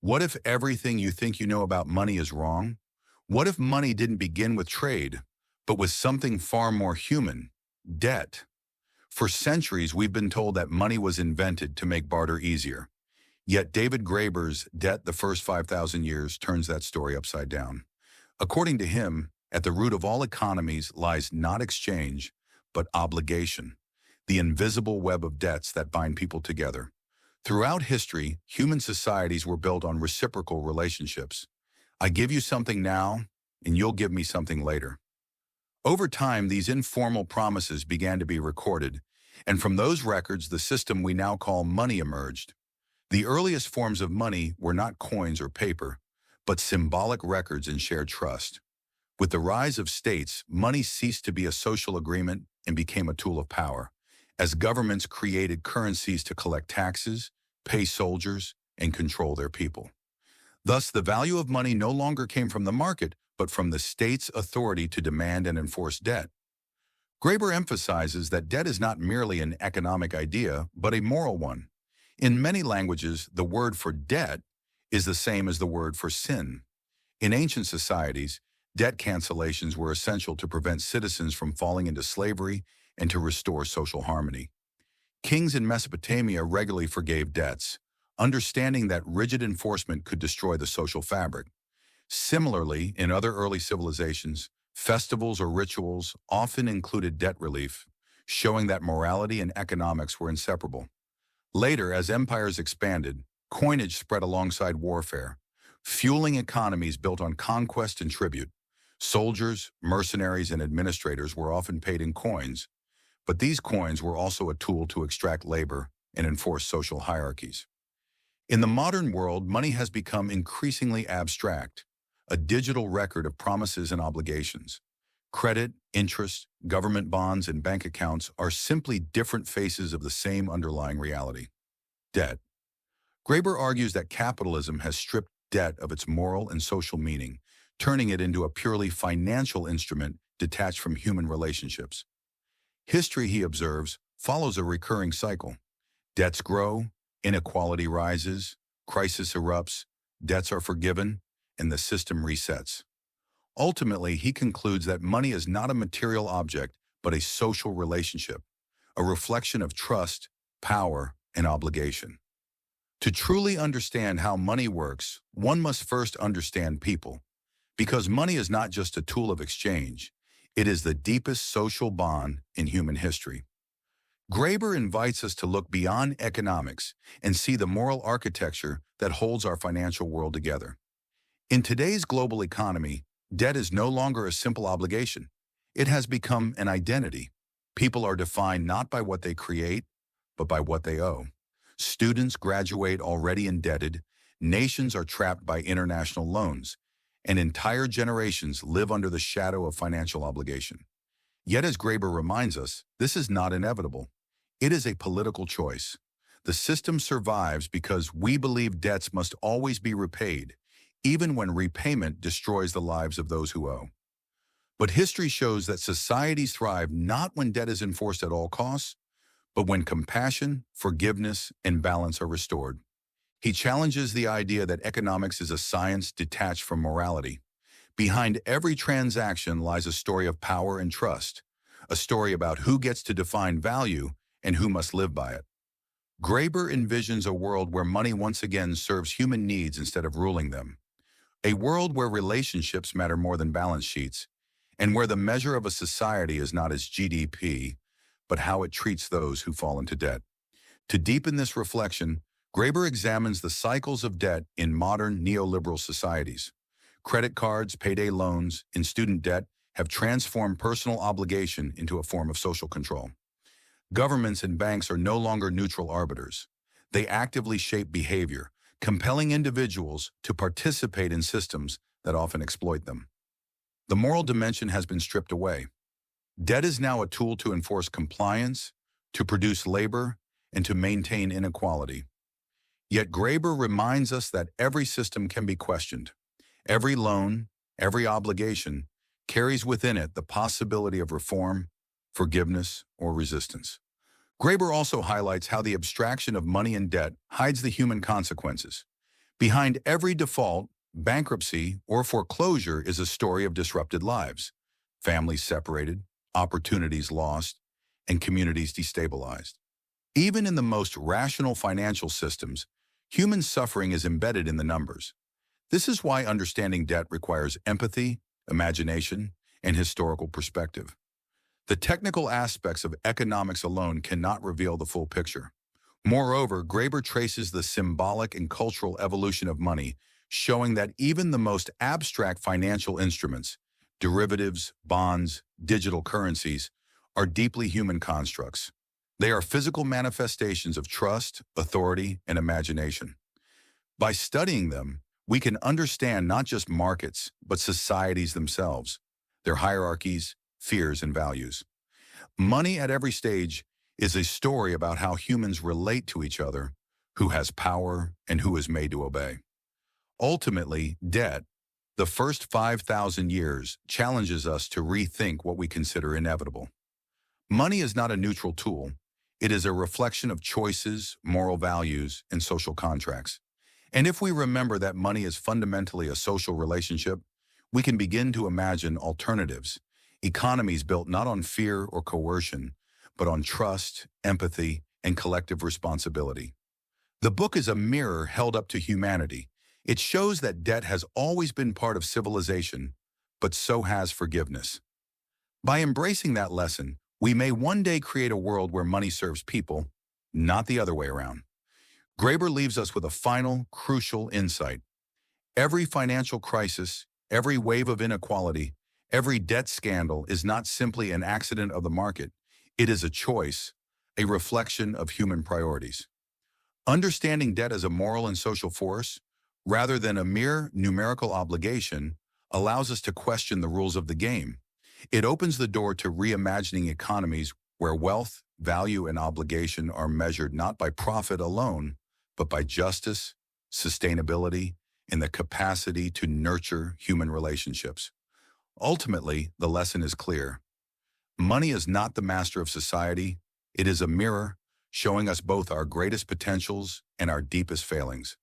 What if everything you think you know about money is wrong? What if money didn't begin with trade, but with something far more human, debt? For centuries, we've been told that money was invented to make barter easier. Yet David Graeber's Debt, the First 5,000 Years, turns that story upside down. According to him, at the root of all economies lies not exchange, but obligation, the invisible web of debts that bind people together. Throughout history, human societies were built on reciprocal relationships. I give you something now, and you'll give me something later. Over time, these informal promises began to be recorded, and from those records, the system we now call money emerged. The earliest forms of money were not coins or paper, but symbolic records and shared trust. With the rise of states, money ceased to be a social agreement and became a tool of power, as governments created currencies to collect taxes, pay soldiers, and control their people. Thus, the value of money no longer came from the market, but from the state's authority to demand and enforce debt. Graeber emphasizes that debt is not merely an economic idea, but a moral one. In many languages, the word for debt is the same as the word for sin. In ancient societies, debt cancellations were essential to prevent citizens from falling into slavery and to restore social harmony. Kings in Mesopotamia regularly forgave debts, understanding that rigid enforcement could destroy the social fabric. Similarly, in other early civilizations, festivals or rituals often included debt relief, showing that morality and economics were inseparable. Later, as empires expanded, coinage spread alongside warfare, fueling economies built on conquest and tribute. Soldiers, mercenaries, and administrators were often paid in coins, but these coins were also a tool to extract labor and enforce social hierarchies. In the modern world, money has become increasingly abstract, a digital record of promises and obligations. Credit, interest, government bonds, and bank accounts are simply different faces of the same underlying reality: debt. Graeber argues that capitalism has stripped debt of its moral and social meaning, turning it into a purely financial instrument detached from human relationships. History, he observes, follows a recurring cycle. Debts grow, inequality rises, crisis erupts, debts are forgiven, and the system resets. Ultimately, he concludes that money is not a material object, but a social relationship, a reflection of trust, power, and obligation. To truly understand how money works, one must first understand people, because money is not just a tool of exchange, it is the deepest social bond in human history. Graeber invites us to look beyond economics and see the moral architecture that holds our financial world together. In today's global economy, debt is no longer a simple obligation. It has become an identity. People are defined not by what they create, but by what they owe. Students graduate already indebted, nations are trapped by international loans, and entire generations live under the shadow of financial obligation. Yet, as Graeber reminds us, this is not inevitable. It is a political choice. The system survives because we believe debts must always be repaid, even when repayment destroys the lives of those who owe. But history shows that societies thrive not when debt is enforced at all costs, but when compassion, forgiveness, and balance are restored. He challenges the idea that economics is a science detached from morality. Behind every transaction lies a story of power and trust, a story about who gets to define value and who must live by it. Graeber envisions a world where money once again serves human needs instead of ruling them, a world where relationships matter more than balance sheets, and where the measure of a society is not its GDP, but how it treats those who fall into debt. To deepen this reflection, Graeber examines the cycles of debt in modern neoliberal societies. Credit cards, payday loans, and student debt have transformed personal obligation into a form of social control. Governments and banks are no longer neutral arbiters. They actively shape behavior, compelling individuals to participate in systems that often exploit them. The moral dimension has been stripped away. Debt is now a tool to enforce compliance, to produce labor, and to maintain inequality. Yet Graeber reminds us that every system can be questioned. Every loan, every obligation carries within it the possibility of reform, forgiveness, or resistance. Graeber also highlights how the abstraction of money and debt hides the human consequences. Behind every default, bankruptcy, or foreclosure is a story of disrupted lives, families separated, opportunities lost, and communities destabilized. Even in the most rational financial systems, human suffering is embedded in the numbers. This is why understanding debt requires empathy, imagination, and historical perspective. The technical aspects of economics alone cannot reveal the full picture. Moreover, Graeber traces the symbolic and cultural evolution of money, showing that even the most abstract financial instruments, derivatives, bonds, digital currencies, are deeply human constructs. They are physical manifestations of trust, authority, and imagination. By studying them, we can understand not just markets, but societies themselves, their hierarchies, fears, and values. Money at every stage is a story about how humans relate to each other, who has power, and who is made to obey. Ultimately, debt, the first 5,000 years, challenges us to rethink what we consider inevitable. Money is not a neutral tool. It is a reflection of choices, moral values, and social contracts. And if we remember that money is fundamentally a social relationship, we can begin to imagine alternatives, economies built not on fear or coercion, but on trust, empathy, and collective responsibility. The book is a mirror held up to humanity. It shows that debt has always been part of civilization, but so has forgiveness. By embracing that lesson, we may one day create a world where money serves people, not the other way around. Graeber leaves us with a final, crucial insight. Every financial crisis, every wave of inequality, every debt scandal is not simply an accident of the market. It is a choice, a reflection of human priorities. Understanding debt as a moral and social force, rather than a mere numerical obligation, allows us to question the rules of the game. It opens the door to reimagining economies where wealth, value, and obligation are measured not by profit alone, but by justice, sustainability, and the capacity to nurture human relationships. Ultimately, the lesson is clear. Money is not the master of society. It is a mirror showing us both our greatest potentials and our deepest failings.